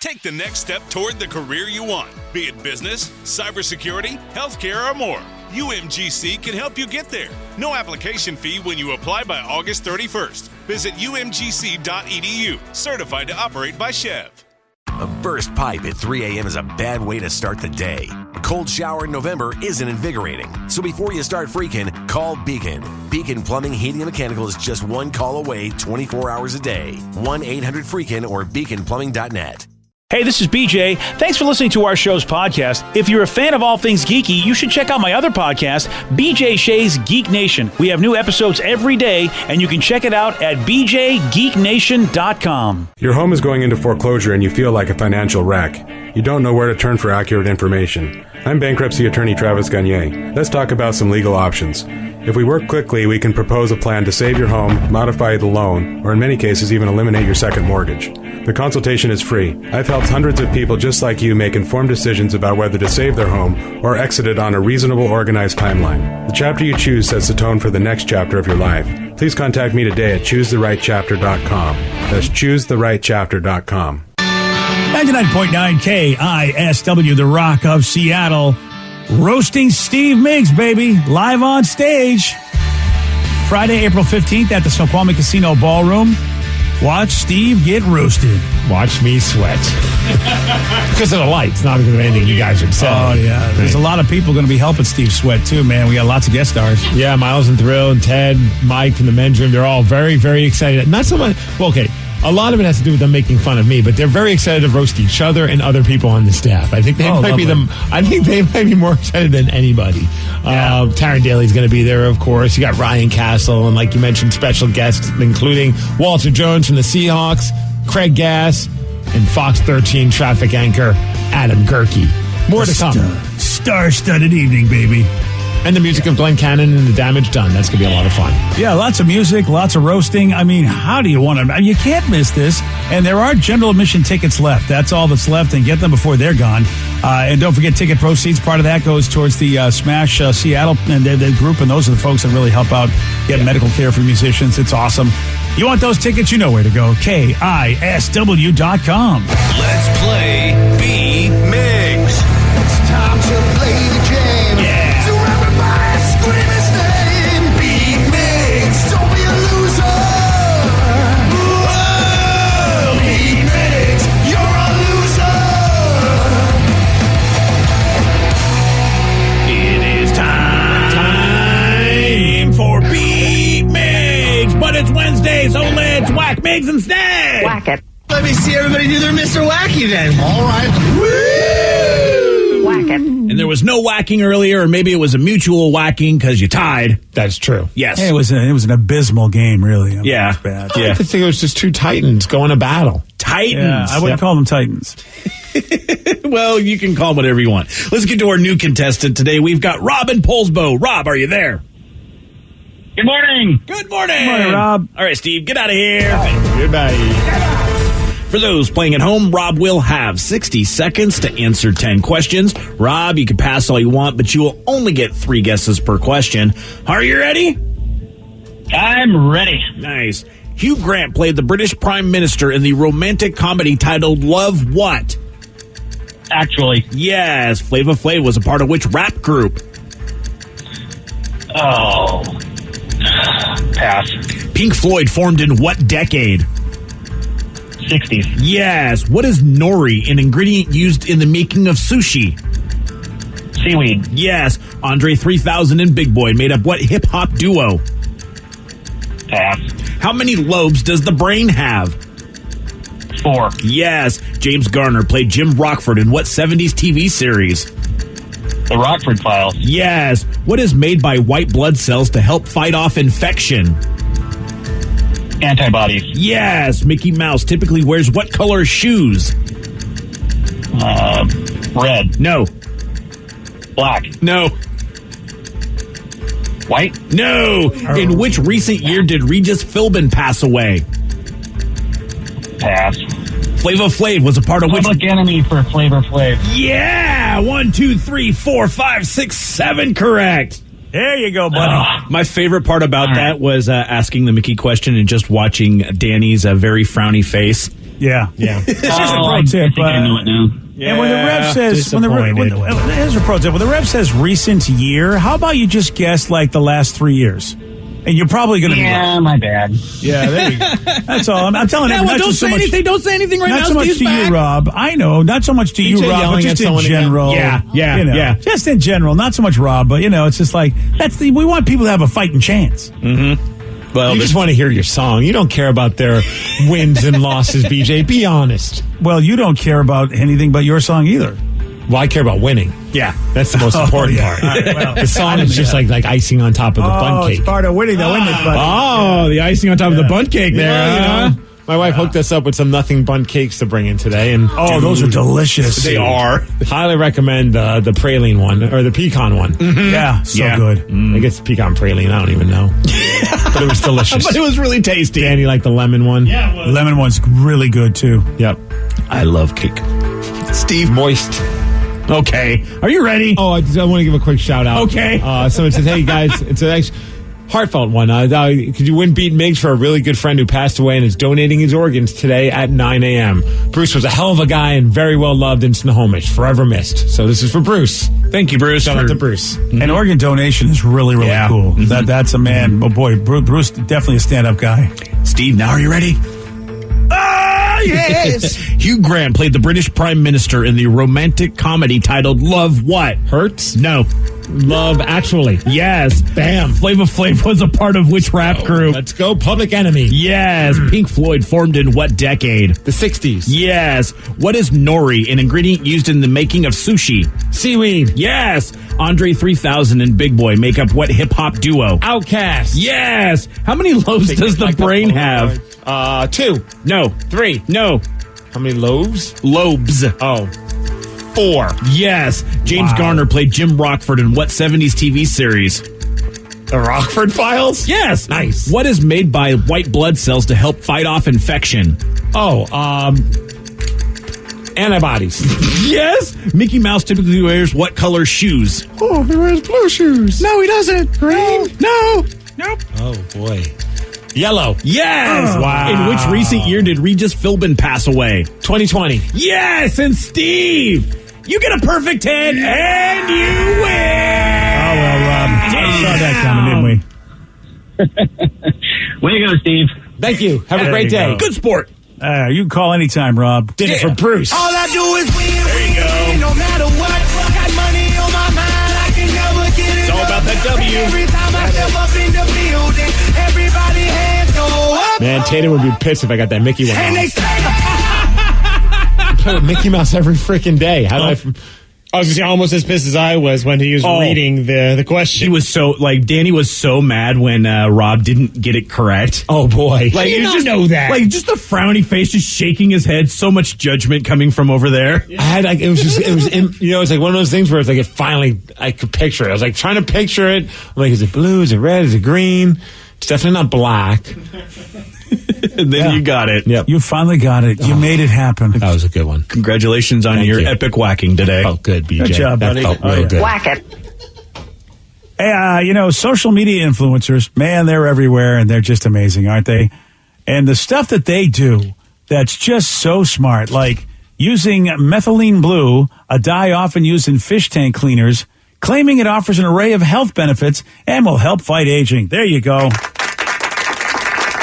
Take the next step toward the career you want, be it business, cybersecurity, healthcare, or more. UMGC can help you get there. No application fee when you apply by August 31st. Visit umgc.edu. Certified to operate by Chev. A burst pipe at 3 a.m. is a bad way to start the day. A cold shower in November isn't invigorating. So before you start freaking, call Beacon. Beacon Plumbing, Heating, and Mechanical is just one call away 24 hours a day. 1-800-FREAKIN or beaconplumbing.net. Hey, this is BJ. Thanks for listening to our show's podcast. If you're a fan of all things geeky, you should check out my other podcast, BJ Shea's Geek Nation. We have new episodes every day, and you can check it out at bjgeeknation.com. Your home is going into foreclosure and you feel like a financial wreck. You don't know where to turn for accurate information. I'm bankruptcy attorney Travis Gagne. Let's talk about some legal options. If we work quickly, we can propose a plan to save your home, modify the loan, or in many cases even eliminate your second mortgage. The consultation is free. I've helped hundreds of people just like you make informed decisions about whether to save their home or exit it on a reasonable, organized timeline. The chapter you choose sets the tone for the next chapter of your life. Please contact me today at choosetherightchapter.com. That's choosetherightchapter.com. 99.9 KISW, the Rock of Seattle. Roasting Steve Miggs, baby, live on stage. Friday, April 15th at the Snoqualmie Casino Ballroom. Watch Steve get roasted. Watch me sweat. Because of the lights, not because of anything you guys would say. Oh, yeah. There's a lot of people going to be helping Steve sweat, too, man. We got lots of guest stars. Yeah, Miles and Thrill and Ted, Mike from the men's room. They're all very, very excited. Not so much. Well, okay. A lot of it has to do with them making fun of me, but they're very excited to roast each other and other people on the staff. I think they might be I think they might be more excited than anybody. Yeah. Taryn Daly's going to be there, of course. You got Ryan Castle, and like you mentioned, special guests including Walter Jones from the Seahawks, Craig Gass, and Fox 13 traffic anchor Adam Gerke. More to come. Star-studded evening, baby. And the music of Glenn Cannon and The Damage Done. That's going to be a lot of fun. Yeah, lots of music, lots of roasting. I mean, how do you want to... You can't miss this. And there are general admission tickets left. That's all that's left, and get them before they're gone. And don't forget, ticket proceeds, part of that goes towards the Smash Seattle and the group, and those are the folks that really help out get medical care for musicians. It's awesome. You want those tickets? You know where to go. KISW.com. Let's play B Migs. It's time to play the game. Yeah. So everybody scream his name. Beat Migs, don't be a loser. Whoa, Beat Migs, you're a loser. It is time for Beat Migs, but it's Wednesday, so let's whack Migs instead. Whack it. Let me see everybody do their Mr. Wacky then. All right. Woo! Whack it. And there was no whacking earlier, or maybe it was a mutual whacking because you tied. That's true. Yes. Hey, it was an abysmal game, really. I mean, Yeah. It was bad. I think it was just two Titans going to battle. Titans. Yeah, I wouldn't call them Titans. Well, you can call them whatever you want. Let's get to our new contestant today. We've got Rob in Polsbo. Rob, are you there? Good morning. Good morning. Good morning, Rob. All right, Steve, get out of here. Goodbye. For those playing at home, Rob will have 60 seconds to answer 10 questions. Rob, you can pass all you want, but you will only get 3 guesses per question. Are you ready? I'm ready. Nice. Hugh Grant played the British Prime Minister in the romantic comedy titled Love What? Actually. Yes. Flava Flav was a part of which rap group? Oh. Pass. Pink Floyd formed in what decade? 60s. Yes. What is nori, an ingredient used in the making of sushi? Seaweed. Yes. Andre 3000 and Big Boy made up what hip-hop duo? Pass. How many lobes does the brain have? 4. Yes. James Garner played Jim Rockford in what 70s TV series? The Rockford Files. Yes. What is made by white blood cells to help fight off infection? Antibodies. Yes. Mickey Mouse typically wears what color shoes? Red. No. Black. No. White. No. In which recent year did Regis Philbin pass away? Pass. Flava Flav was a part of which... Public Enemy for Flavor Flav. Yeah! 1, 2, 3, 4, 5, 6, 7 correct. There you go, buddy. My favorite part about that was asking the Mickey question and just watching Danny's very frowny face. Yeah. This is a pro tip. I know it now. And when the ref says, here's a pro tip. When the ref says recent year, how about you just guess like the last 3 years? And you're probably going to be right. My bad. Yeah, there you go. That's all. I'm telling you. Well, don't say anything. Don't say anything right now. Not so much to you, Rob. I know. Not so much to you, Rob, but just in general. Yeah. Just in general. Not so much Rob, but, it's just like, we want people to have a fighting chance. Mm-hmm. Well, you just want to hear your song. You don't care about their wins and losses, BJ. Be honest. Well, you don't care about anything but your song either. Well, I care about winning. Yeah. That's the most important part. Right, well, the song is just like icing on top of the bun cake. It's part of winning, though, isn't it, buddy? The icing on top of the bun cake there. My wife hooked us up with some nothing bun cakes to bring in today. And those are delicious. They are. Highly recommend the praline one, or the pecan one. Mm-hmm. Yeah, so good. I guess pecan praline, I don't even know. But it was delicious. But it was really tasty. Danny liked the lemon one. Yeah, it was. Lemon one's really good, too. Yep. I love cake. Steve Moist. Okay. Are you ready? Oh, I want to give a quick shout out. Okay. Someone says, hey, guys, it's a nice, heartfelt one. Could you win Beat Migs for a really good friend who passed away and is donating his organs today at 9 a.m.? Bruce was a hell of a guy and very well loved in Snohomish. Forever missed. So this is for Bruce. Thank you, Bruce. Shout out to Bruce. Mm-hmm. An organ donation is really, really cool. Mm-hmm. That's a man. Oh, boy, Bruce, definitely a stand-up guy. Steve, now are you ready? Yes. Hugh Grant played the British Prime Minister in the romantic comedy titled Love What? Hurts? No. Love Actually. Yes. Bam. Flava Flav was a part of which rap group? Let's go. Public Enemy. Yes. Pink Floyd formed in what decade? The 60s. Yes. What is nori, an ingredient used in the making of sushi? Seaweed. Yes. Andre 3000 and Big Boy make up what hip-hop duo? Outkast. Yes. How many lobes does the brain have? 2. No. 3. No. How many loaves? Lobes. Oh. 4. Yes. James Garner played Jim Rockford in what 70s TV series? The Rockford Files? Yes. Nice. What is made by white blood cells to help fight off infection? Antibodies. Yes. Mickey Mouse typically wears what color shoes? Oh, he wears blue shoes. No, he doesn't. Green. No. Nope. Oh, boy. Yellow. Yes. Wow. In which recent year did Regis Philbin pass away? 2020. Yes. And Steve, you get a perfect 10 and you win. Oh, well, Rob. We saw that coming, didn't we? Way to go, Steve. Thank you. Have a great day. Good sport. You can call anytime, Rob. Did it for Bruce. All I do is win. There you go. No matter what. Got money on my mind. I can never get it. It's all about that W. Every time I step up in the building, everybody hands go up. Man, Tatum would be pissed if I got that Mickey one. And they say, Play with Mickey Mouse every freaking day. How do I was going to say almost as pissed as I was when he was reading the question. He was so, Danny was so mad when Rob didn't get it correct. Oh, boy. Like, you not know that? Like, just the frowny face, just shaking his head. So much judgment coming from over there. It's like one of those things where it's like I could picture it. I was like trying to picture it. I'm like, is it blue? Is it red? Is it green? It's definitely not black. And then you got it. Yep. You finally got it. You made it happen. That was a good one. Congratulations on your epic whacking today. Felt good, BJ. Good job, buddy. That felt real good. Whack it. Hey, social media influencers, man, they're everywhere, and they're just amazing, aren't they? And the stuff that they do that's just so smart, like using methylene blue, a dye often used in fish tank cleaners, claiming it offers an array of health benefits and will help fight aging. There you go.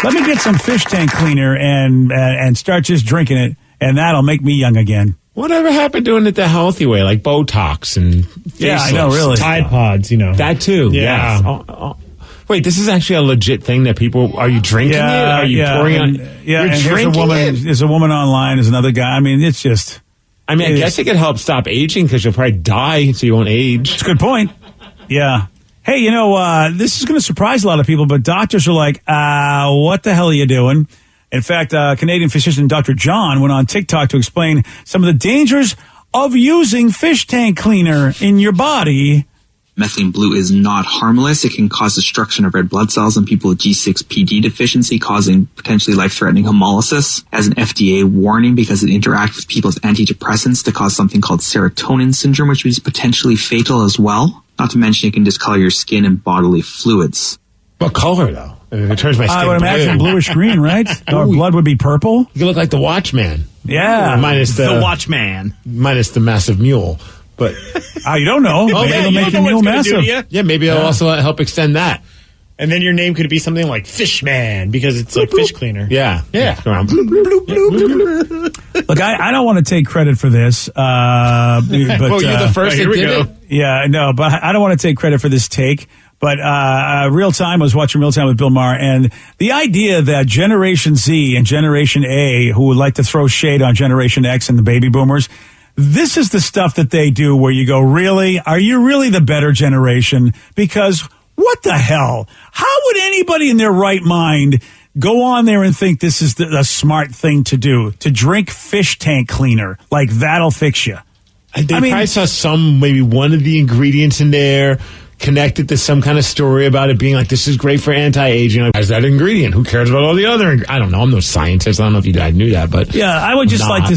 Let me get some fish tank cleaner and start just drinking it, and that'll make me young again. Whatever happened doing it the healthy way, like Botox and Yeah, I know, really. Tide Pods, That too. Yeah. Yes. Wait, this is actually a legit thing that people are you drinking it? Are you pouring on? Yeah, you're and drinking it. There's a woman online. There's another guy. I mean, it's just. I guess it could help stop aging because you'll probably die, so you won't age. It's a good point. Yeah. Hey, this is going to surprise a lot of people, but doctors are like, what the hell are you doing? In fact, Canadian physician Dr. John went on TikTok to explain some of the dangers of using fish tank cleaner in your body. Methylene blue is not harmless. It can cause destruction of red blood cells in people with G6PD deficiency, causing potentially life-threatening hemolysis. As an FDA warning, because it interacts with people's antidepressants to cause something called serotonin syndrome, which is potentially fatal as well. Not to mention it can discolor your skin and bodily fluids. What color, though? It turns my skin I would imagine bluish green, right? Or blood would be purple. You look like the Watchman. Yeah. Minus The Watchman. Minus the massive mule. But you don't know. Maybe it'll make the mule massive. Yeah, maybe it'll also help extend that. And then your name could be something like Fishman because it's like fish cleaner. Yeah. Yeah. Around. Look, I don't want to take credit for this. But, well, you're the first that did it. Yeah, no, but I don't want to take credit for this take. But Real Time, I was watching Real Time with Bill Maher, and the idea that Generation Z and Generation A, who would like to throw shade on Generation X and the baby boomers, this is the stuff that they do where you go, really? Are you really the better generation? Because what the hell? How would anybody in their right mind go on there and think this is a smart thing to do? To drink fish tank cleaner, like that'll fix you. They probably saw maybe one of the ingredients in there, connected to some kind of story about it being like, this is great for anti-aging. Like, why's that ingredient? Who cares about all the other? I don't know. I'm no scientist. I don't know if you guys knew that, but yeah, I would just like to,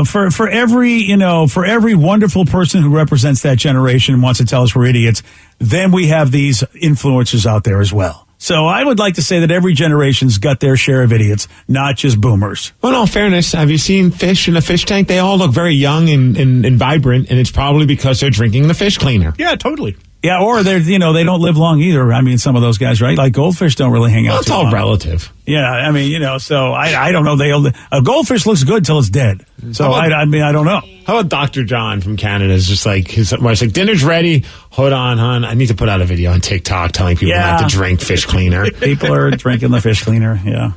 for every wonderful person who represents that generation and wants to tell us we're idiots, then we have these influencers out there as well. So I would like to say that every generation's got their share of idiots, not just boomers. Well, in all fairness, have you seen fish in a fish tank? They all look very young and vibrant, and it's probably because they're drinking the fish cleaner. Yeah, totally. Yeah, or they don't live long either. I mean, some of those guys, right? Like goldfish don't really hang out. Well, it's all relative. Yeah, I mean, so I don't know. A goldfish looks good till it's dead. So I don't know. How about Dr. John from Canada is just like, his wife's like, dinner's ready. Hold on, hon. I need to put out a video on TikTok telling people not to drink fish cleaner. People are drinking the fish cleaner. Yeah.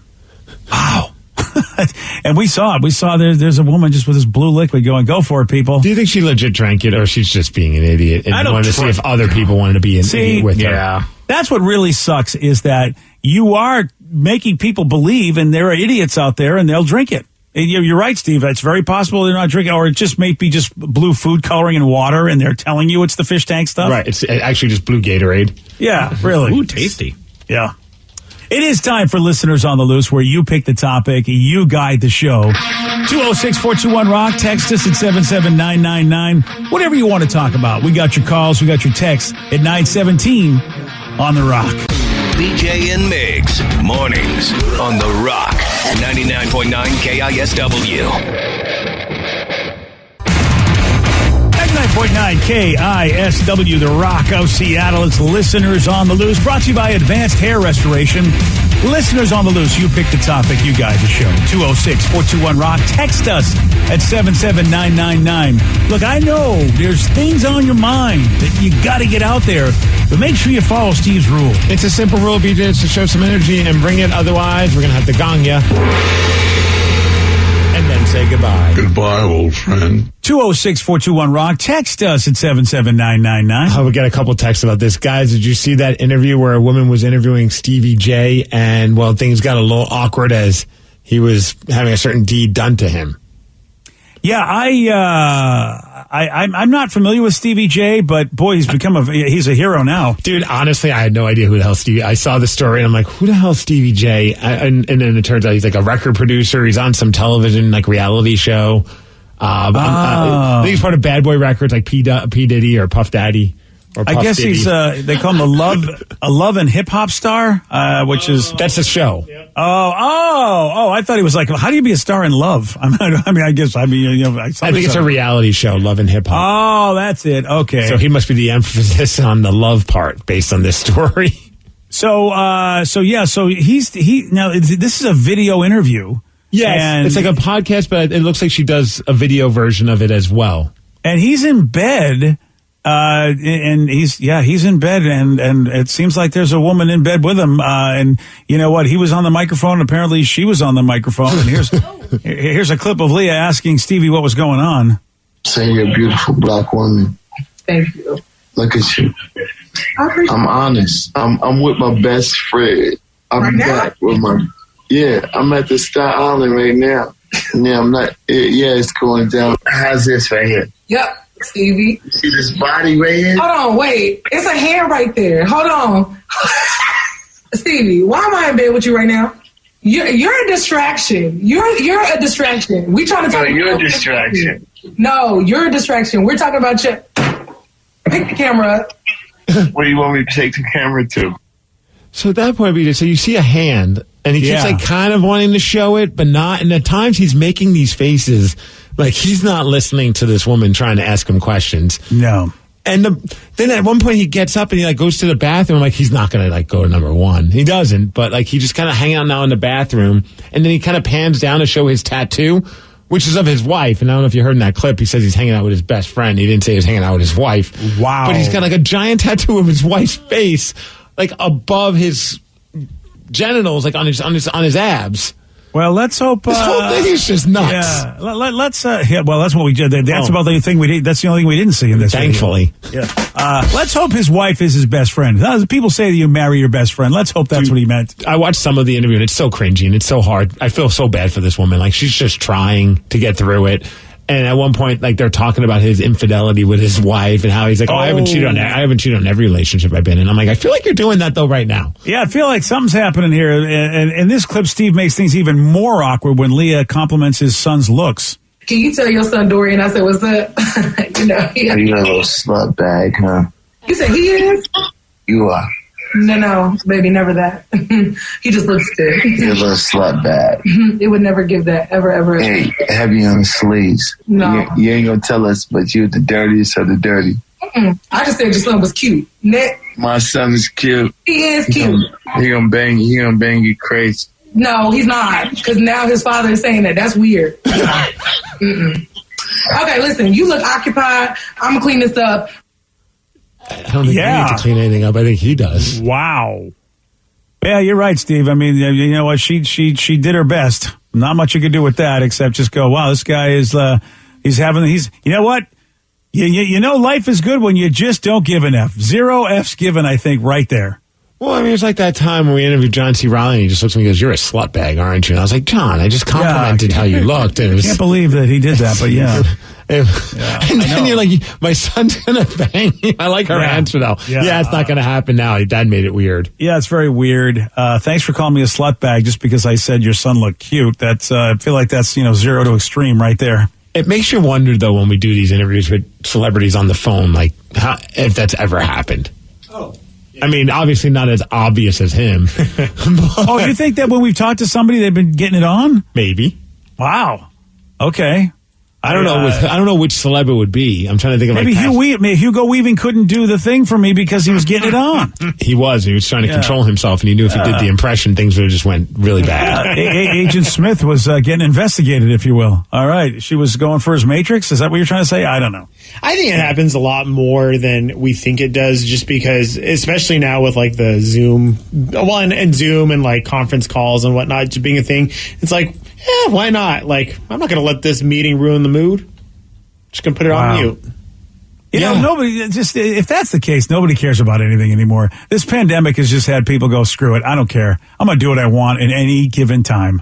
Wow. And we saw it. We saw there's a woman just with this blue liquid going, go for it, people. Do you think she legit drank it, or she's just being an idiot and wanted to see if other people wanted to be an idiot with her? That's what really sucks, is that you are making people believe, and there are idiots out there, and they'll drink it. And you're right, Steve. It's very possible they're not drinking, or it just may be just blue food coloring and water, and they're telling you it's the fish tank stuff. Right. It's actually just blue Gatorade. Yeah, really. Ooh, tasty. Yeah. It is time for Listeners on the Loose, where you pick the topic, you guide the show. 206-421-ROCK. Text us at 77999. Whatever you want to talk about. We got your calls. We got your texts at 917 on The Rock. BJ and Migs, mornings on The Rock, 99.9 KISW. 99.9 KISW, The Rock of Seattle. It's Listeners on the Loose, brought to you by Advanced Hair Restoration. Listeners on the Loose, you pick the topic, you guide the show. 206-421-ROCK. Text us at 77999. Look, I know there's things on your mind that you got to get out there, but make sure you follow Steve's rule. It's a simple rule, BJ. It's to show some energy and bring it. Otherwise, we're going to have to gong ya. And then say goodbye. Goodbye, old friend. 206-421-ROCK. Text us at 77999. Oh, we got a couple texts about this. Guys, did you see that interview where a woman was interviewing Stevie J, and, well, things got a little awkward as he was having a certain deed done to him? Yeah, I'm not familiar with Stevie J, but boy, he's a hero now. Dude, honestly, I had no idea who the hell Stevie. I saw the story and I'm like, who the hell is Stevie J? And then it turns out he's like a record producer. He's on some television like reality show. I think he's part of Bad Boy Records, like P Diddy or Puff Daddy. I guess Diddy. he's they call him a love and hip hop star, which is that's a show. Oh! I thought he was like, how do you be a star in love? I think it's a reality show, Love and Hip Hop. Oh, that's it. Okay, so he must be the emphasis on the love part based on this story. So now this is a video interview. Yes, it's like a podcast, but it looks like she does a video version of it as well. And he's in bed. And he's in bed, and it seems like there's a woman in bed with him. And you know what? He was on the microphone. Apparently, she was on the microphone. And here's a clip of Leah asking Stevie what was going on. Say you're a beautiful black woman. Thank you. Look at you. I'm honest. I'm with my best friend. I'm back with I'm at the Sky Island right now. Yeah, I'm not. Yeah, it's going down. How's this right here? Yep. Stevie. See this body right here? Hold on, wait. It's a hand right there. Hold on. Stevie, why am I in bed with you right now? You're a distraction. You're a distraction. We trying to talk. No, you're a distraction. No, you're a distraction. We're talking about you. Pick the camera up. What do you want me to take the camera to? So at that point, BJ, so you see a hand, and he keeps like kind of wanting to show it, but not. And at times he's making these faces like he's not listening to this woman trying to ask him questions. No. And then at one point he gets up and he like goes to the bathroom. Like he's not going to like go to number one. He doesn't, but like he just kind of hang out now in the bathroom. And then he kind of pans down to show his tattoo, which is of his wife. And I don't know if you heard in that clip, he says he's hanging out with his best friend. He didn't say he was hanging out with his wife. Wow. But he's got like a giant tattoo of his wife's face, like above his genitals, like on his abs. Well, let's hope this whole thing is just nuts. Yeah, let's. Well, that's what we did. That's about the thing we did. That's the only thing we didn't see in this. Thankfully, video. Yeah. Let's hope his wife is his best friend. People say that you marry your best friend. Let's hope that's what he meant. I watched some of the interview and it's so cringy and it's so hard. I feel so bad for this woman. Like she's just trying to get through it. And at one point, like they're talking about his infidelity with his wife and how he's like, I haven't cheated on every relationship I've been in. I'm like, I feel like you're doing that though right now. Yeah, I feel like something's happening here. And in this clip, Steve makes things even more awkward when Leah compliments his son's looks. Can you tell your son Dorian? I said, what's up? You a little slut bag, huh? You said he is? You are. No, baby, never that. He just looks good. You're a little slut bag. It would never give that, ever. Hey, heavy on the sleeves. No. You ain't gonna tell us, but you're the dirtiest of the dirty. I just said your son was cute. My son is cute. He is cute. He gonna bang you crazy. No, he's not. Because now his father is saying that. That's weird. Okay, listen, you look occupied. I'm gonna clean this up. I don't think you need to clean anything up. I think he does. Wow. Yeah, you're right, Steve. I mean, you know what? She did her best. Not much you could do with that except just go, wow, this guy is, you know what? You know, life is good when you just don't give an F. 0 F's given, I think, right there. Well, I mean, it's like that time when we interviewed John C. Reilly, and he just looks at me and goes, you're a slut bag, aren't you? And I was like, John, I just complimented how you looked. And I can't believe that he did that, but yeah. And then you're like, my son's going to bang you. I like her answer, though. Yeah, it's not going to happen now. Dad made it weird. Yeah, it's very weird. Thanks for calling me a slut bag just because I said your son looked cute. That's I feel like that's, 0 to extreme right there. It makes you wonder, though, when we do these interviews with celebrities on the phone, like, if that's ever happened. Oh. I mean, obviously not as obvious as him. Oh, you think that when we've talked to somebody, they've been getting it on? Maybe. Wow. Okay. I don't know. I don't know which celeb it would be. I'm trying to think of maybe Hugo Weaving couldn't do the thing for me because he was getting it on. He was trying to control himself, and he knew if he did the impression, things would have just went really bad. Agent Smith was getting investigated, if you will. All right, she was going for his Matrix. Is that what you're trying to say? I don't know. I think it happens a lot more than we think it does, just because, especially now with like the Zoom, and Zoom and like conference calls and whatnot just being a thing. It's like, yeah, why not? Like, I'm not going to let this meeting ruin the mood. Just going to put it on mute. You know, nobody, just, if that's the case, nobody cares about anything anymore. This pandemic has just had people go, screw it. I don't care. I'm going to do what I want in any given time.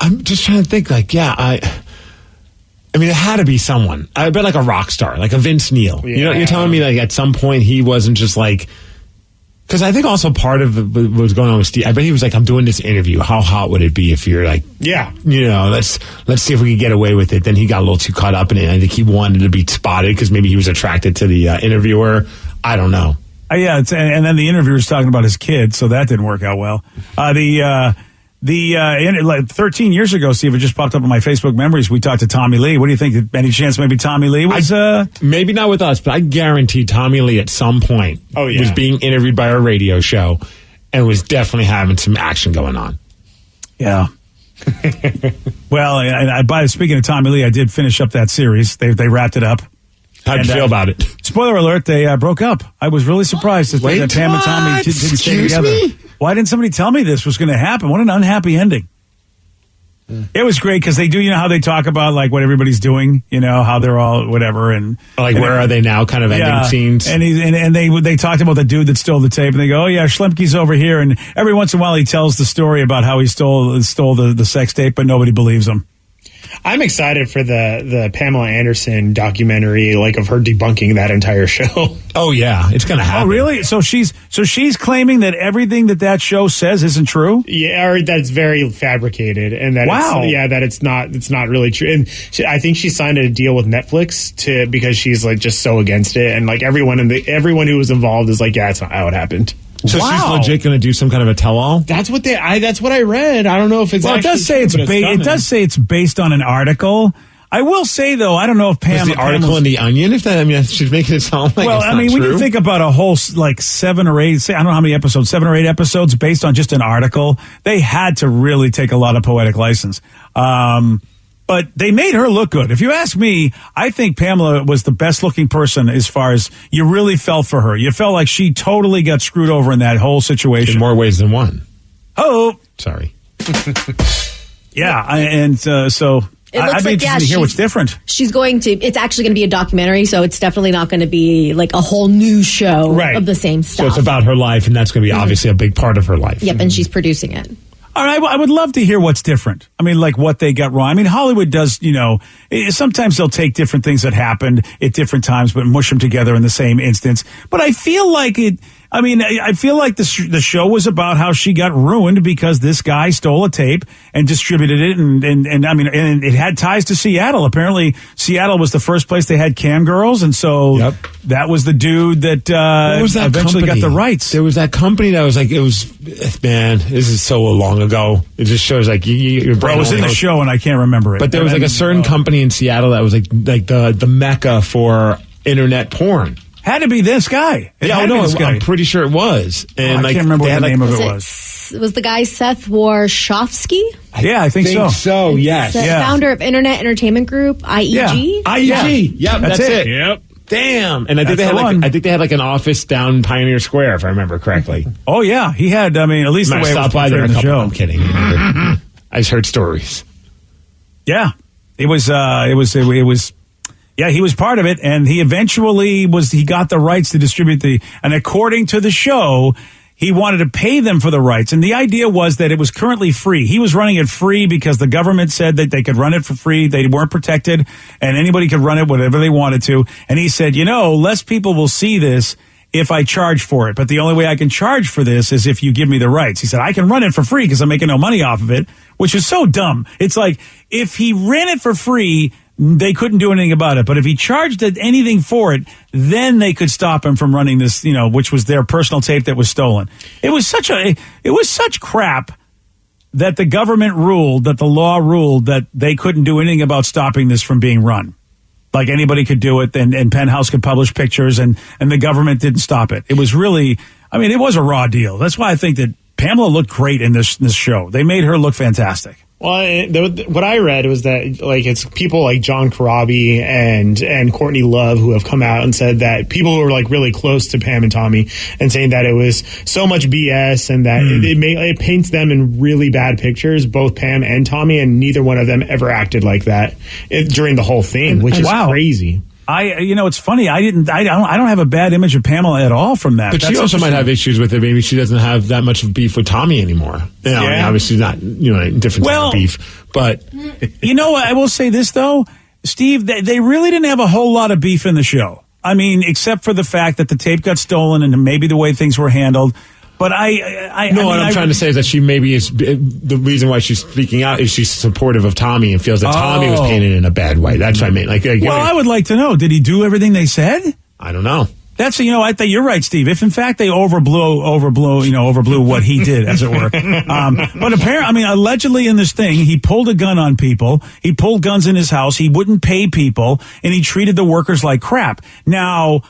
I'm just trying to think, like, I mean, it had to be someone. I bet like a rock star, like a Vince Neil. Yeah. You know, you're telling me like at some point he wasn't just like, because I think also part of what was going on with Steve, I bet he was like, I'm doing this interview. How hot would it be if you're like, let's see if we can get away with it. Then he got a little too caught up in it. I think he wanted to be spotted because maybe he was attracted to the interviewer. I don't know. And then the interviewer's talking about his kid, so that didn't work out well. 13 years ago, Steve, it just popped up on my Facebook memories. We talked to Tommy Lee. What do you think? Any chance maybe Tommy Lee was? Maybe not with us, but I guarantee Tommy Lee at some point was being interviewed by our radio show and was definitely having some action going on. Yeah. Well, speaking of Tommy Lee, I did finish up that series. They wrapped it up. How'd you feel about it? Spoiler alert, they broke up. I was really surprised that Pam and Tommy didn't stay together. Why didn't somebody tell me this was going to happen? What an unhappy ending. It was great because they do, how they talk about like what everybody's doing, how they're all whatever. And like, where are they now kind of ending scenes? And they talked about the dude that stole the tape and they go, oh yeah, Schlemke's over here. And every once in a while he tells the story about how he stole the sex tape, but nobody believes him. I'm excited for the Pamela Anderson documentary, like of her debunking that entire show. Oh yeah, it's going to happen. Oh really? So she's claiming that everything that show says isn't true? Yeah, or that it's very fabricated, and that it's not really true. And I think she signed a deal with Netflix because she's like just so against it, and like everyone who was involved is like, yeah, it's not how it happened. So Wow. she's legit going to do some kind of a tell-all? That's what that's what I read. I don't know if it's Well, it does say it does say it's based on an article. I will say though, I don't know if Pam. Was the article in the Onion? If that, I mean, she's making it sound like. Well, it's I mean, not when true. you think about a whole like 7 or 8, I don't know how many episodes, 7 or 8 episodes based on just an article, they had to really take a lot of poetic license. But they made her look good. If you ask me, I think Pamela was the best looking person as far as you really felt for her. You felt like she totally got screwed over in that whole situation. In more ways than one. Oh, sorry. Yeah, so It looks I'd be like, interested to hear what's different. She's going to, it's actually going to be a documentary, so it's definitely not going to be like a whole new show of the same stuff. So it's about her life, and that's going to be obviously a big part of her life. Yep, and she's producing it. All right, I would love to hear what's different. I mean, like what they got wrong. I mean, Hollywood does, sometimes they'll take different things that happened at different times, but mush them together in the same instance. But I feel like I feel like the show was about how she got ruined because this guy stole a tape and distributed it, and it had ties to Seattle. Apparently, Seattle was the first place they had cam girls, and so that was the dude that, What was that eventually company? got the rights. There was that company that was like, man, this is so long ago. It just shows like your brain. Well, it was in the show, and I can't remember it. But there was like a certain company in Seattle that was like the mecca for internet porn. Had to be this guy. I'm pretty sure it was. And I can't remember what the name of it was. It was the guy Seth Warshofsky? Yeah, I think so. Yes. The founder of Internet Entertainment Group, IEG. IEG. Yep, that's it. Yep. Damn. And I think they had like an office down Pioneer Square, if I remember correctly. Oh yeah, he had. I mean, at least the way it was by there portrayed in the show. I'm kidding. I just heard stories. Yeah, it was. Yeah, he was part of it, and he eventually he got the rights to distribute and according to the show, he wanted to pay them for the rights. And the idea was that it was currently free. He was running it free because the government said that they could run it for free. They weren't protected, and anybody could run it whatever they wanted to. And he said, less people will see this if I charge for it. But the only way I can charge for this is if you give me the rights. He said, I can run it for free because I'm making no money off of it, which is so dumb. It's like, if he ran it for free, they couldn't do anything about it. But if he charged anything for it, then they could stop him from running this, which was their personal tape that was stolen. It was such crap that the government ruled, that the law ruled that they couldn't do anything about stopping this from being run. Like anybody could do it, and Penthouse could publish pictures, and the government didn't stop it. It was really, it was a raw deal. That's why I think that Pamela looked great in this show. They made her look fantastic. Well, what I read was that like it's people like John Corabi and Courtney Love who have come out and said that people who are like really close to Pam and Tommy and saying that it was so much BS and that it paints them in really bad pictures, both Pam and Tommy, and neither one of them ever acted like that during the whole thing, which is crazy. It's funny. I don't have a bad image of Pamela at all from that. But she also might have issues with it. Maybe she doesn't have that much of beef with Tommy anymore. Obviously not, different type of beef. But I will say this though, Steve, they really didn't have a whole lot of beef in the show. I mean, except for the fact that the tape got stolen and maybe the way things were handled. But what I'm trying to say is that she maybe is the reason why she's speaking out is she's supportive of Tommy and feels that Tommy was painted in a bad way. That's what I mean. I would like to know, did he do everything they said? I don't know. That's I think you're right, Steve. If in fact they overblew what he did, as it were. But apparently, allegedly in this thing, he pulled a gun on people. He pulled guns in his house. He wouldn't pay people, and he treated the workers like crap. Now,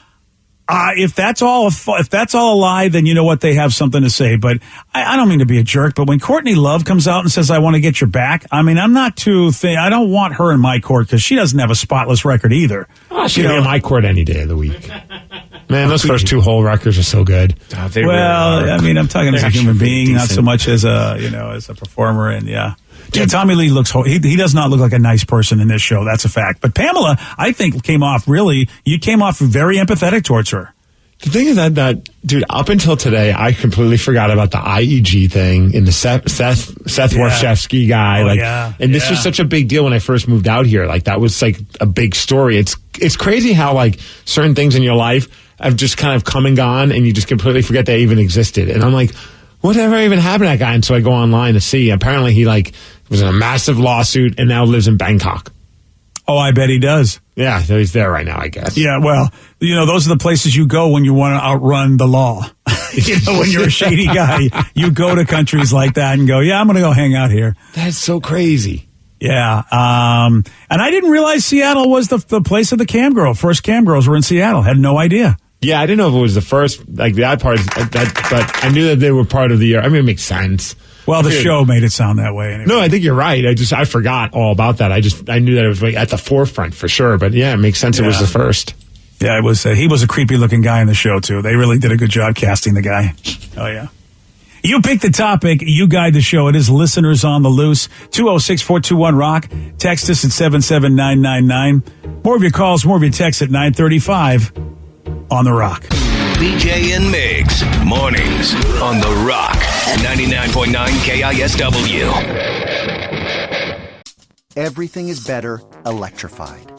if that's all a lie, then you know what, they have something to say. But I don't mean to be a jerk, but when Courtney Love comes out and says, I want to get your back, I'm not too I don't want her in my court because she doesn't have a spotless record either. She'll be in my court any day of the week. Man, those first 2 whole records are so good. I'm talking as a human being, not so much as as a performer, and yeah, Tommy Lee looks. He does not look like a nice person in this show. That's a fact. But Pamela, I think, came off very empathetic towards her. The thing is that dude, up until today, I completely forgot about the IEG thing and the Seth Warshofsky guy. This was such a big deal when I first moved out here. Like that was like a big story. It's crazy how like certain things in your life have just kind of come and gone, and you just completely forget they even existed. And I'm like, whatever even happened to that guy? And so I go online to see. Apparently, he was in a massive lawsuit and now lives in Bangkok. Oh, I bet he does. Yeah, so he's there right now, I guess. Yeah, well, those are the places you go when you want to outrun the law. When you're a shady guy, you go to countries like that and go, yeah, I'm going to go hang out here. That's so crazy. Yeah. And I didn't realize Seattle was the place of the cam girl. First cam girls were in Seattle. Had no idea. Yeah, I didn't know if it was the first, like that part, but I knew that they were part of the, I mean, it makes sense. Well, the show made it sound that way. Anyway. No, I think you're right. I forgot all about that. I knew that it was like at the forefront for sure. But yeah, it makes sense. It was the first. Yeah, it was. He was a creepy looking guy in the show too. They really did a good job casting the guy. Oh yeah. You pick the topic. You guide the show. It is listeners on the loose. 206-421-ROCK. Text us at 77999. More of your calls, more of your texts at 935 on the Rock. BJ and Migs, mornings on the Rock. 99.9 KISW. Everything is better electrified.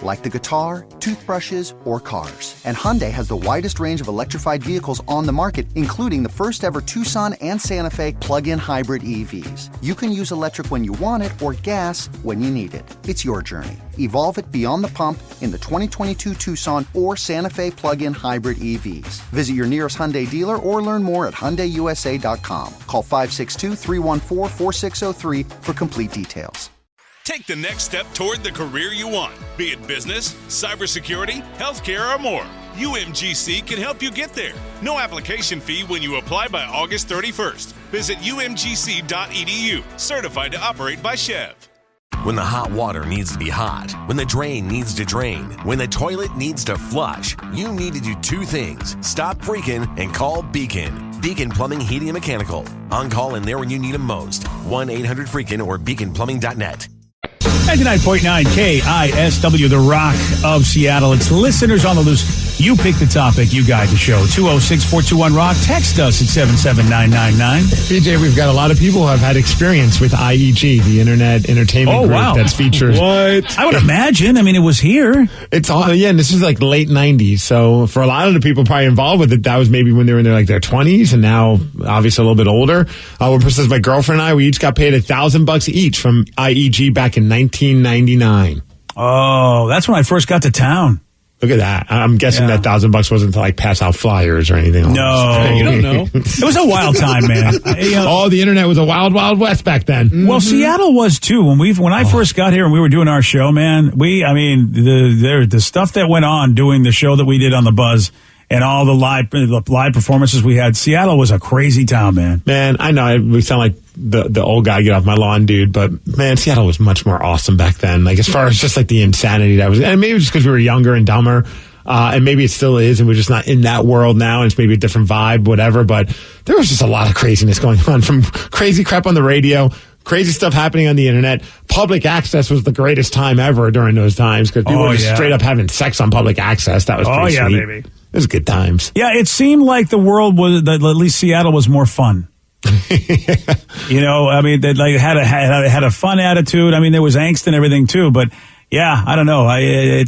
Like the guitar, toothbrushes, or cars. And Hyundai has the widest range of electrified vehicles on the market, including the first ever Tucson and Santa Fe plug-in hybrid EVs. You can use electric when you want it or gas when you need it. It's your journey. Evolve it beyond the pump in the 2022 Tucson or Santa Fe plug-in hybrid EVs. Visit your nearest Hyundai dealer or learn more at HyundaiUSA.com. Call 562-314-4603 for complete details. Take the next step toward the career you want, be it business, cybersecurity, healthcare, or more. UMGC can help you get there. No application fee when you apply by August 31st. Visit umgc.edu, certified to operate by Chev. When the hot water needs to be hot, when the drain needs to drain, when the toilet needs to flush, you need to do two things. Stop freaking and call Beacon. Beacon Plumbing, Heating, and Mechanical. On call and there when you need them most. 1-800-FREAKIN or beaconplumbing.net. 99.9 KISW, the Rock of Seattle. It's listeners on the loose. You pick the topic. You guide the show. 206-421-ROCK. Text us at 77999. BJ, we've got a lot of people who have had experience with IEG, the Internet Entertainment Group that's featured. What? I would imagine. I mean, it was here. It's all, yeah, and this is like late 90s. So for a lot of the people probably involved with it, that was maybe when they were in their 20s and now obviously a little bit older. What says my girlfriend and I, we each got paid $1,000 each from IEG back in 1999. Oh, that's when I first got to town. Look at that. I'm guessing that $1,000 wasn't to pass out flyers or anything. No. You don't know. It was a wild time, man. The internet was a wild, wild west back then. Mm-hmm. Well, Seattle was too. When I first got here and we were doing our show, man, the stuff that went on doing the show that we did on the Buzz and all the live performances we had, Seattle was a crazy town, man. Man, I know we sound like the old guy, get off my lawn dude, but man, Seattle was much more awesome back then. As far as just the insanity that was, and maybe just because we were younger and dumber, and maybe it still is, and we're just not in that world now, and it's maybe a different vibe, whatever, but there was just a lot of craziness going on, from crazy crap on the radio, crazy stuff happening on the internet. Public access was the greatest time ever during those times, because people were just straight up having sex on public access. That was pretty sweet. Baby. It was good times. Yeah, it seemed like the world was, at least Seattle was more fun. They had a fun attitude. I mean, there was angst and everything too, but yeah, I don't know. I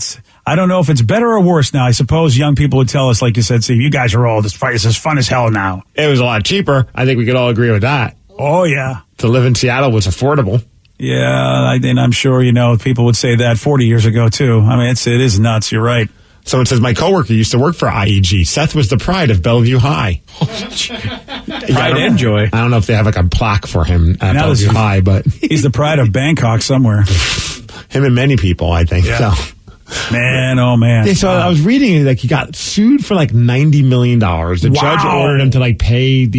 don't know if it's better or worse now. I suppose young people would tell us, like you said, Steve, you guys are old. It's as fun as hell now. It was a lot cheaper. I think we could all agree with that. Oh yeah. To live in Seattle was affordable. Yeah, and I'm sure, people would say that 40 years ago too. I mean, it is nuts. You're right. Someone says, my coworker used to work for IEG. Seth was the pride of Bellevue High. Pride and joy. I don't know if they have a plaque for him at Bellevue High, but he's the pride of Bangkok somewhere. Him and many people, I think. Yeah. So. Man, oh man. Yeah, so I was reading he got sued for $90 million. The judge ordered him to pay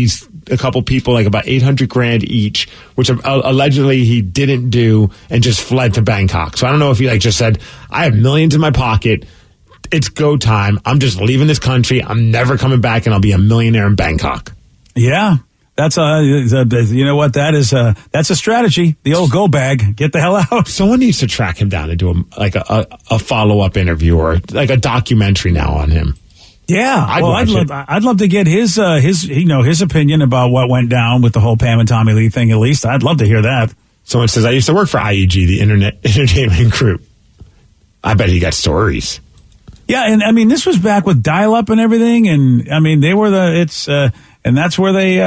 a couple people about $800,000 each, which allegedly he didn't do and just fled to Bangkok. So I don't know if he just said, I have millions in my pocket. It's go time. I'm just leaving this country. I'm never coming back, and I'll be a millionaire in Bangkok. Yeah, that's you know what? That's a strategy. The old go bag. Get the hell out. Someone needs to track him down and do a follow up interview or a documentary now on him. Yeah, I'd love to get his opinion about what went down with the whole Pam and Tommy Lee thing. At least I'd love to hear that. Someone says, I used to work for IEG, the Internet Entertainment Group. I bet he got stories. Yeah, and I mean, this was back with dial-up and everything, and I mean, they were and that's where they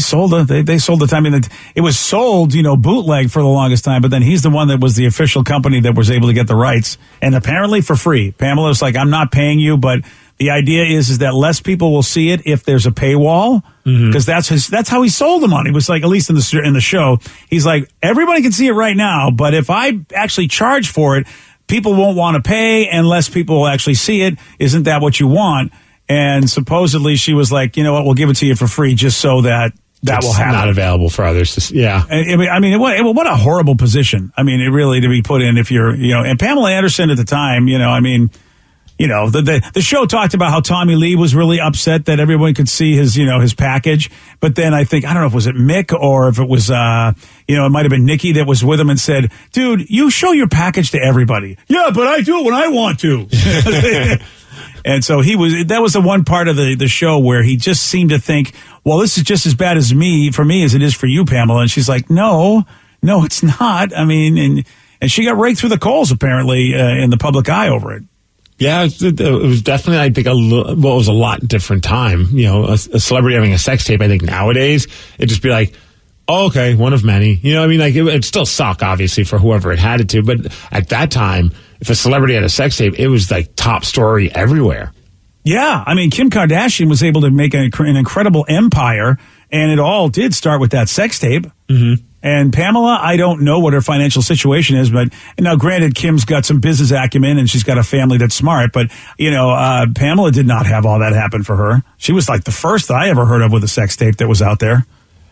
sold the time. I mean, it was sold, bootleg for the longest time, but then he's the one that was the official company that was able to get the rights, and apparently for free. Pamela was like, I'm not paying you, but The idea is that less people will see it if there's a paywall, because that's how he sold them on. He was like, at least in the show, he's like, everybody can see it right now, but if I actually charge for it, people won't want to pay and less people will actually see it. Isn't that what you want? And supposedly she was like, you know what, we'll give it to you for free just so that will happen. Not available for others to see. Yeah. I mean, what a horrible position. I mean, it really to be put in if you're, and Pamela Anderson at the time, the show talked about how Tommy Lee was really upset that everyone could see his package. But then I don't know if it was Mick or if it was, it might have been Nikki that was with him and said, dude, you show your package to everybody. Yeah, but I do it when I want to. And so that was the one part of the show where he just seemed to think, well, this is just as bad for me as it is for you, Pamela. And she's like, no, it's not. I mean, and she got raked through the coals apparently in the public eye over it. Yeah, it was definitely, I think, it was a lot different time. A celebrity having a sex tape, I think nowadays, it'd just be like, oh, okay, one of many. It'd still suck, obviously, for whoever it had it to. But at that time, if a celebrity had a sex tape, it was like top story everywhere. Yeah, I mean, Kim Kardashian was able to make an incredible empire, and it all did start with that sex tape. Mm-hmm. And Pamela, I don't know what her financial situation is, but now granted, Kim's got some business acumen and she's got a family that's smart, but Pamela did not have all that happen for her. She was like the first that I ever heard of with a sex tape that was out there.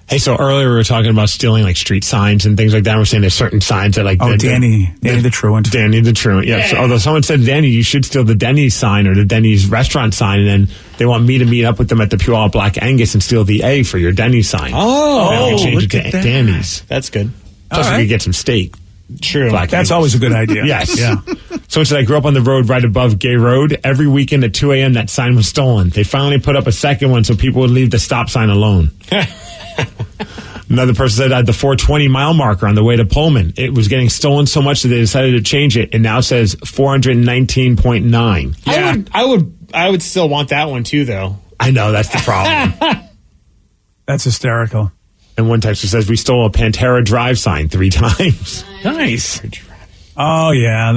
Hey, so earlier we were talking about stealing like street signs and things like that. We're saying there's certain signs that like... Oh, Danny the Truant. Danny the Truant, yeah. So, although someone said, Danny, you should steal the Denny's sign or the Denny's restaurant sign, and then they want me to meet up with them at the Puyallup Black Angus and steal the A for your Denny's sign. Oh, change it to Danny's. That's good. Plus we could get some steak. True. That's Angus. Always a good idea. Yes. Yeah. Someone said, I grew up on the road right above Gay Road. Every weekend at 2 a.m. that sign was stolen. They finally put up a second one so people would leave the stop sign alone. Another person said at the 420 mile marker on the way to Pullman, it was getting stolen so much that they decided to change it. It now says 419.9. Yeah. I would still want that one too, though. I know, that's the problem. That's hysterical. And one texter says we stole a Pantera Drive sign 3 times. Nice. Oh yeah,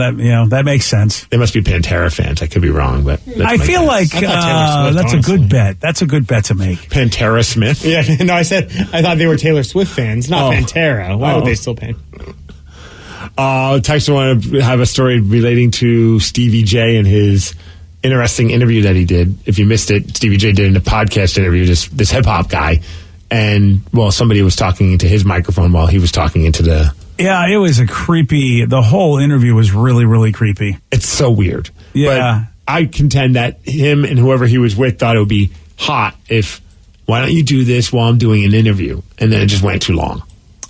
that makes sense. They must be Pantera fans. I could be wrong, but I feel like that's a good bet. That's a good bet to make. Pantera Smith. Yeah, no, I thought they were Taylor Swift fans, not Pantera. Why would they still pay? Texter wanted to have a story relating to Stevie J and his interesting interview that he did. If you missed it, Stevie J did a podcast interview. This hip hop guy, and somebody was talking into his microphone while he was talking into the. Yeah, it was the whole interview was really, really creepy. It's so weird. Yeah. But I contend that him and whoever he was with thought it would be hot if, why don't you do this while I'm doing an interview? And then it just went too long.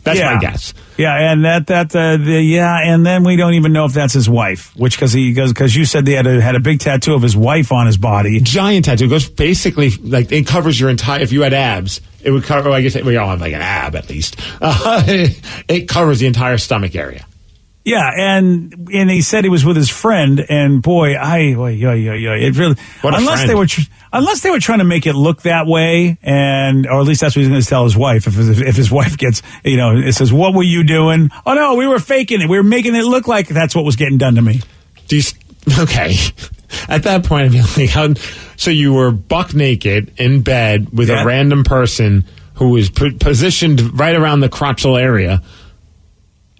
That's my guess. Yeah, and and then we don't even know if that's his wife, because you said they had a big tattoo of his wife on his body. Giant tattoo. It goes basically, like, it covers your entire, if you had abs, it would cover, I guess we all have like an ab at least. It covers the entire stomach area. Yeah, and he said he was with his friend, and boy, it really, unless they were trying to make it look that way, or at least that's what he's going to tell his wife. If his wife gets, it says, "What were you doing?" Oh no, we were faking it. We were making it look like that's what was getting done to me. Okay. At that point, I'd be like, so you were buck naked in bed with a random person who was positioned right around the crotchal area.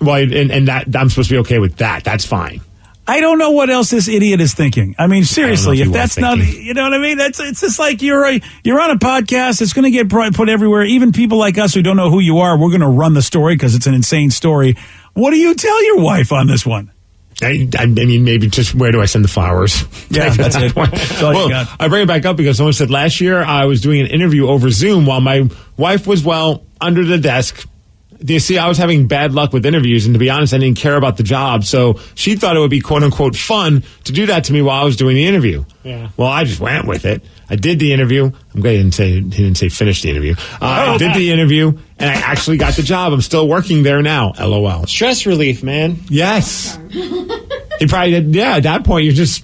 Well, and that I'm supposed to be okay with that. That's fine. I don't know what else this idiot is thinking. I mean, seriously, if that's not, you know what I mean? It's just like you're on a podcast. It's going to get put everywhere. Even people like us who don't know who you are, we're going to run the story because it's an insane story. What do you tell your wife on this one? I mean, maybe just where do I send the flowers? Yeah, that's it. That's all you got. I bring it back up because someone said last year I was doing an interview over Zoom while my wife was, under the desk. You see, I was having bad luck with interviews, and to be honest, I didn't care about the job. So she thought it would be, quote unquote, fun to do that to me while I was doing the interview. Yeah. Well, I just went with it. I did the interview. I'm glad he didn't say finish the interview. I did the interview, and I actually got the job. I'm still working there now. LOL. Stress relief, man. Yes. He probably did. Yeah, at that point, you're just,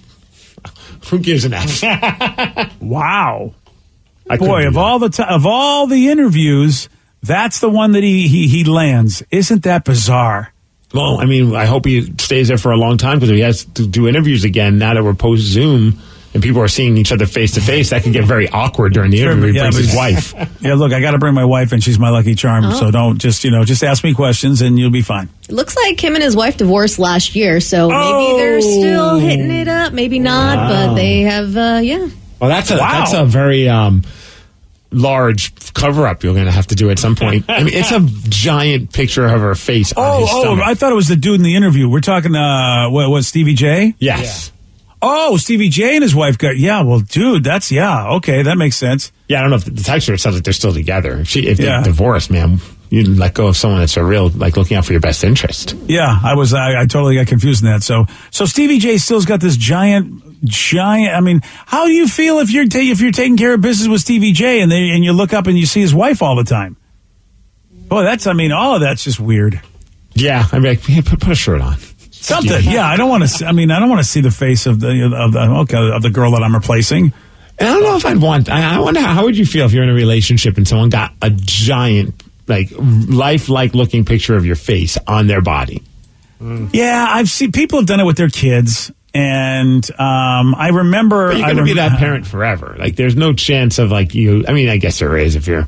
who gives an F? Wow. Boy, of all the interviews, that's the one that he lands. Isn't that bizarre? Well, I mean, I hope he stays there for a long time because if he has to do interviews again now that we're post Zoom, and people are seeing each other face to face, that can get very awkward during the interview. He brings his wife. Yeah, look, I got to bring my wife, and she's my lucky charm. So don't just ask me questions, and you'll be fine. It looks like him and his wife divorced last year, so maybe they're still hitting it up. Maybe not, but they have, yeah. Well, that's a very large cover-up you're going to have to do at some point. I mean, it's a giant picture of her face on his stomach. I thought it was the dude in the interview. We're talking, what, Stevie J? Yes. Yeah. Oh, Stevie J and his wife well, dude, okay, that makes sense. Yeah, I don't know if the texture sounds like they're still together. If they're divorced, man, you let go of someone that's a real, looking out for your best interest. Yeah, I totally got confused in that. So Stevie J still's got this giant. I mean, how do you feel if you're taking care of business with Stevie J and you look up and you see his wife all the time? Boy, all of that's just weird. Yeah, I mean, put a shirt on. Something. Yeah, I don't want to. I don't want to see the face of the girl that I'm replacing. And I don't know if I'd want. I wonder how would you feel if you're in a relationship and someone got a giant, lifelike looking picture of your face on their body. Yeah, I've seen people have done it with their kids, and I remember. But you're going to be that parent forever. There's no chance of you. I mean, I guess there is if you're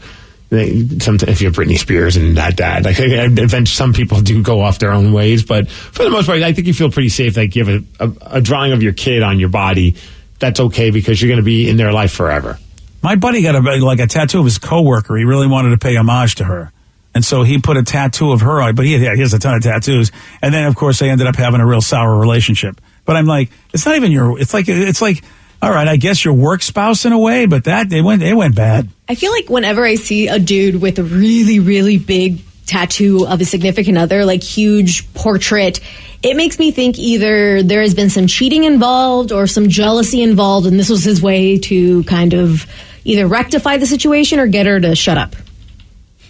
Britney Spears and that dad. Eventually, some people do go off their own ways, but for the most part, I think you feel pretty safe. You have a drawing of your kid on your body. That's okay because you're going to be in their life forever. My buddy got a tattoo of his coworker. He really wanted to pay homage to her. And so he put a tattoo of her on, but he has a ton of tattoos. And then, of course, they ended up having a real sour relationship. But I'm like, it's not even it's like, all right, I guess your work spouse in a way, but it went bad. I feel like whenever I see a dude with a really, really big tattoo of a significant other, huge portrait, it makes me think either there has been some cheating involved or some jealousy involved, and this was his way to kind of either rectify the situation or get her to shut up.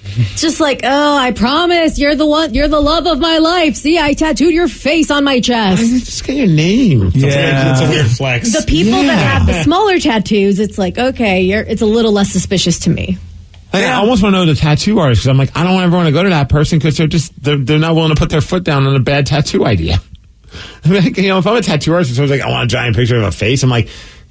It's just I promise you're the love of my life. See, I tattooed your face on my chest. Just get your name. Yeah. It's a weird flex. The people that have the smaller tattoos, it's okay, it's a little less suspicious to me. I almost want to know the tattoo artist because I'm I don't want everyone to go to that person because they're not willing to put their foot down on a bad tattoo idea. If I'm a tattoo artist, someone's I want a giant picture of a face. I'm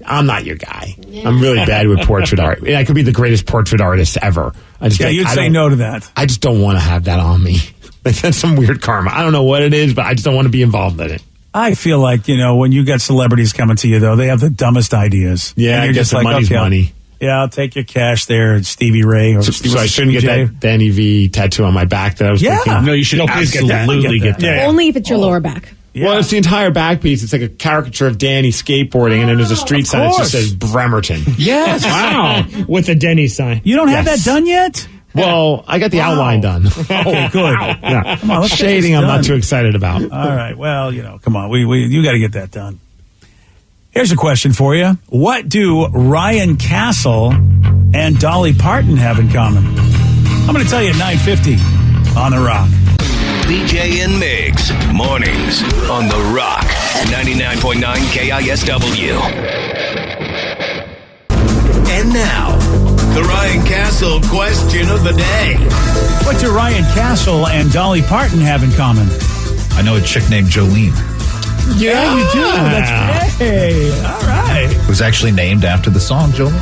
I'm not your guy. Yeah. I'm really bad with portrait art. I could be the greatest portrait artist ever. You'd say no to that. I just don't want to have that on me. That's some weird karma. I don't know what it is, but I just don't want to be involved in it. I feel when you get celebrities coming to you, though, they have the dumbest ideas. Yeah, I guess money's money. Yeah, I'll take your cash there, Stevie Ray. Or so I shouldn't get that Danny V tattoo on my back that I was thinking. No, you should absolutely get that. Yeah. Only if it's your lower back. Yeah. Well, it's the entire back piece. It's like a caricature of Danny skateboarding, and then there's a street sign that just says Bremerton. Yes. Wow. With a Denny sign. You don't have that done yet? Well, I got the outline done. Okay, good. Yeah. Come on, let's shading I'm not too excited about. All right. Well, come on. You got to get that done. Here's a question for you. What do Ryan Castle and Dolly Parton have in common? I'm going to tell you at 9:50 on The Rock. BJ and Migs, mornings on The Rock, 99.9 KISW. And now, the Ryan Castle question of the day. What do Ryan Castle and Dolly Parton have in common? I know a chick named Jolene. Yeah, you do. That's hey, all right. It was actually named after the song Jolene.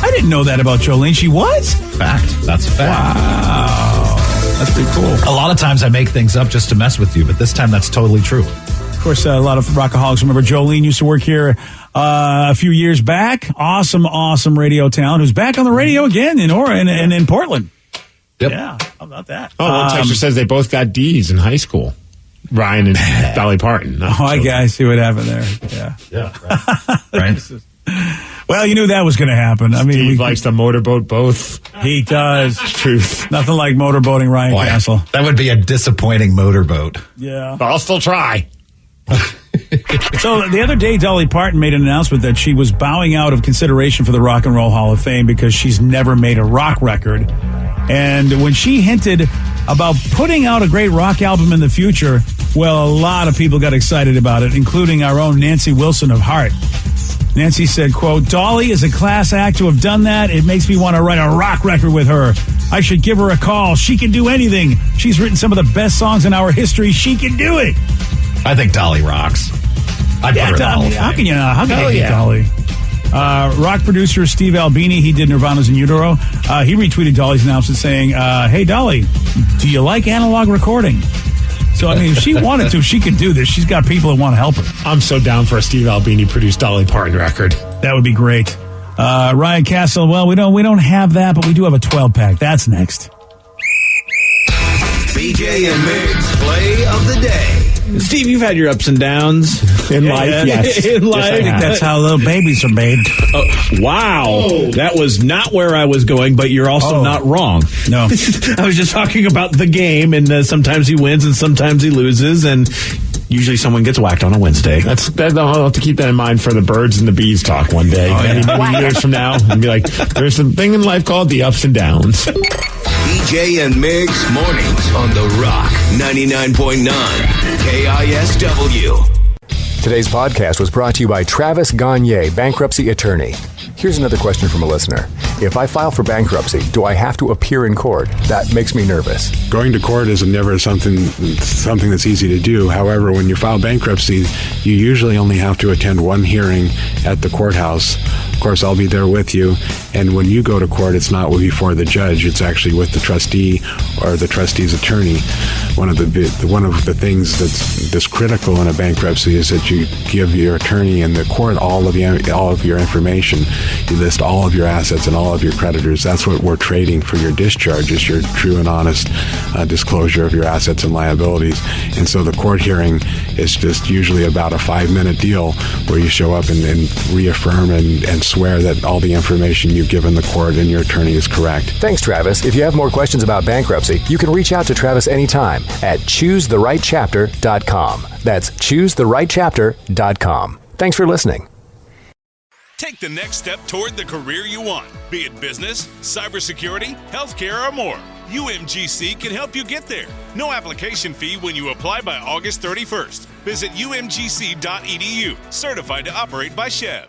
I didn't know that about Jolene. She was? Fact. That's a fact. Wow. That's pretty cool. A lot of times I make things up just to mess with you, but this time that's totally true. Of course, a lot of rockaholics remember Jolene used to work here a few years back. Awesome radio talent who's back on the radio again in Portland. Yep. Yeah, how about that? Oh, one texter says they both got D's in high school. Ryan and Dolly Parton. I see what happened there. Yeah. Yeah. Right. Well, you knew that was going to happen. I mean, Steve likes to motorboat both. He does. Truth. Nothing like motorboating Ryan Castle. That would be a disappointing motorboat. Yeah. But I'll still try. So the other day, Dolly Parton made an announcement that she was bowing out of consideration for the Rock and Roll Hall of Fame because she's never made a rock record. And when she hinted about putting out a great rock album in the future, well, a lot of people got excited about it, including our own Nancy Wilson of Heart. Nancy said, quote, Dolly is a class act to have done that. It makes me want to write a rock record with her. I should give her a call. She can do anything. She's written some of the best songs in our history. She can do it. I think Dolly rocks. How can you not? How can you hate Dolly? Rock producer Steve Albini, he did Nirvana's In Utero. He retweeted Dolly's announcement saying, hey, Dolly, do you like analog recording? So, I mean, if she wanted to, she could do this. She's got people that want to help her. I'm so down for a Steve Albini produced Dolly Parton record. That would be great. Ryan Castle, well, we don't have that, but we do have a 12-pack. That's next. BJ and Migs play of the day. Steve, you've had your ups and downs in life. Yes, in life. I think that's how little babies are made. Wow, that was not where I was going, but you're also not wrong. No, I was just talking about the game, and sometimes he wins and sometimes he loses, and usually someone gets whacked on a Wednesday. I'll have to keep that in mind for the birds and the bees talk one day, many years from now, and be like, there's a thing in life called the ups and downs. BJ and Migs mornings on The Rock 99.9 KISW. Today's podcast was brought to you by Travis Gagne, bankruptcy attorney. Here's another question from a listener. If I file for bankruptcy, do I have to appear in court? That makes me nervous. Going to court is never something that's easy to do. However, when you file bankruptcy, you usually only have to attend one hearing at the courthouse. Of course, I'll be there with you. And when you go to court, it's not before the judge. It's actually with the trustee or the trustee's attorney. One of the things that's critical in a bankruptcy is that you give your attorney and the court all of your information. You list all of your assets and all of your creditors. That's what we're trading for your discharge, is your true and honest disclosure of your assets and liabilities. And so the court hearing is just usually about a 5-minute deal where you show up and reaffirm and swear that all the information you've given the court and your attorney is correct. Thanks, Travis. If you have more questions about bankruptcy, you can reach out to Travis anytime at choosetherightchapter.com. That's choosetherightchapter.com. Thanks for listening. Take the next step toward the career you want, be it business, cybersecurity, healthcare, or more. UMGC can help you get there. No application fee when you apply by August 31st. Visit umgc.edu, certified to operate by Chev.